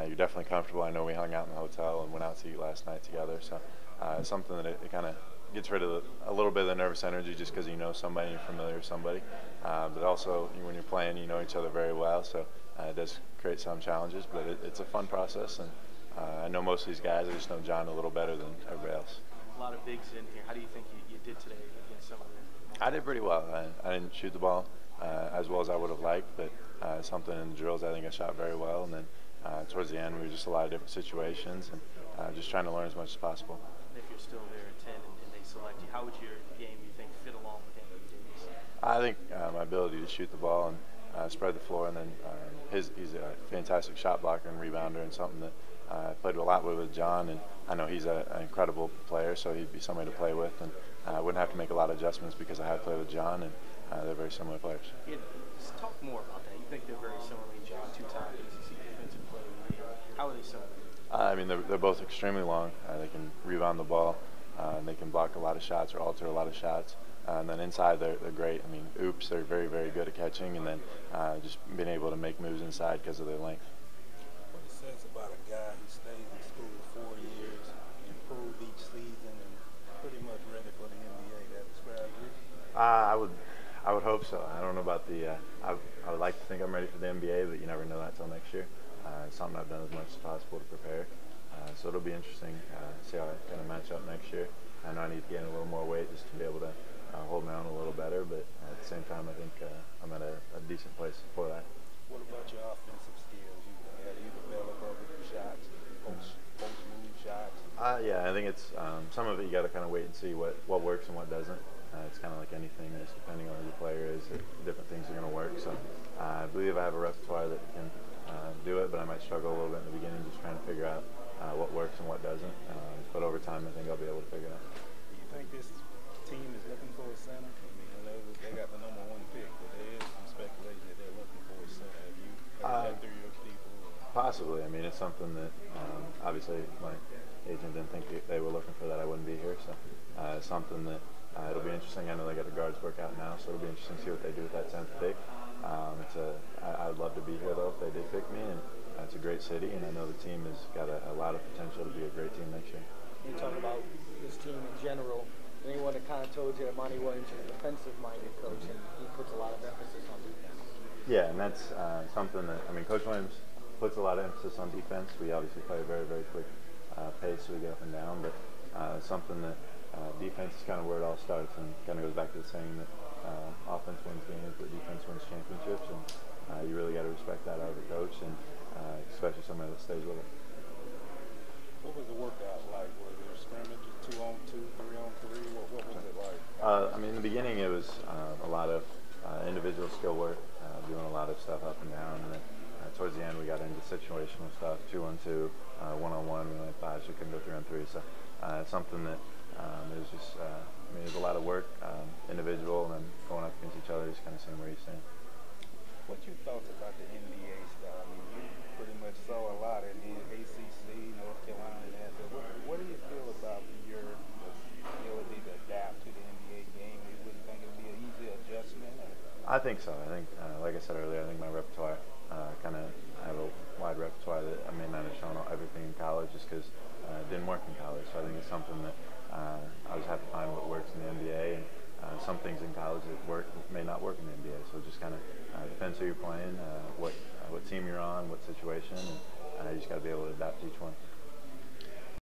you're definitely comfortable. I know we hung out in the hotel and went out to eat last night together, so it's something that it kind of gets rid of a little bit of the nervous energy just because you know somebody and you're familiar with somebody. But also, when you're playing, you know each other very well, so it does create some challenges, but it's a fun process. And I know most of these guys. I just know John a little better than everybody else. A lot of bigs in here. How do you think you did today against some of them? I did pretty well. I didn't shoot the ball as well as I would have liked, but something in the drills I think I shot very well. And then towards the end, we were just a lot of different situations and just trying to learn as much as possible. If you're still there at 10 and they select you, how would your game, you think, fit along with Anthony Davis? I think my ability to shoot the ball and spread the floor, and then he's a fantastic shot blocker and rebounder, and something that I played a lot with John, and I know he's an incredible player, so he'd be somebody to play with, and I wouldn't have to make a lot of adjustments because I have played with John, and they're very similar players. Yeah, just talk more about that. You think they're very similar. John, two-time ACC defensive player. How are they similar? I mean, they're both extremely long. They can rebound the ball. They can block a lot of shots or alter a lot of shots. And then inside, they're great. I mean, oops, they're very, very good at catching, and then just being able to make moves inside because of their length. What it says about a guy who stays in school 4 years, improved each season, and pretty much ready for the NBA. That describes you? I would hope so. I don't know about the. I would like to think I'm ready for the NBA, but you never know that till next year. It's something I've done as much as possible to prepare. So it'll be interesting to see how I kind of match up next year. I know I need to gain a little more weight just to be able to hold my own a little better, but at the same time, I think I'm at a decent place for that. What about your offensive skills? How do you develop other shots, post move shots? Yeah, I think it's some of it you got to kind of wait and see what works and what doesn't. It's kind of like anything, just depending on who the player is, different things are going to work. So I believe I have a repertoire that can do it, but I might struggle a little bit in the beginning just trying to figure out what works and what doesn't. But over time, I think I'll be able to figure it out. Do you think this team is looking for a center? I mean, they got the #1 pick, but there is some speculation that they're looking for a center. Have you heard that through your people? Possibly. I mean, it's something that obviously my agent didn't think they were looking for that. I wouldn't be here. So it's something that it'll be interesting. I know they got the guards work out now, so it'll be interesting to see what they do with that 10th pick. I'd love to be here, though, if they did pick me. And it's a great city, and I know the team has got a lot of potential to be a great team next year. You talk about this team in general. Anyone that kind of told you that Monty Williams is a defensive-minded coach, and he puts a lot of emphasis on defense. Yeah, and that's something that, I mean, Coach Williams puts a lot of emphasis on defense. We obviously play a very, very quick pace, so we get up and down, but something that defense is kind of where it all starts, and kind of goes back to the saying that offense wins games, but defense wins championships, and you really got to respect that out of the coach, and especially somebody that stays with it. What was the workout like? Was there scrimmages, 2-on-2, 3-on-3? What was it like? I mean, in the beginning, it was a lot of individual skill work, doing a lot of stuff up and down, and then towards the end, we got into situational stuff, 2-on-2, 1-on-1. We went 5, so we couldn't go 3-on-3. So it's something that it was just, I mean, it was a lot of work, individual, and then going up against each other, just kind of seeing where you stand. What you thought about the NBA style? I mean, you pretty much saw a lot in the ACC, North Carolina, and that. What do you feel about your ability to adapt to the NBA game? You wouldn't think it would be an easy adjustment? I think so. I think, like I said earlier, I think my repertoire kind of, I have a wide repertoire that I may not have shown everything in college just because it didn't work in college. So I think it's something that I just have to find what works in the NBA, and some things in college that work may not work in the NBA. So it just kind of depends who you're playing, what team you're on, what situation, and you just got to be able to adapt to each one.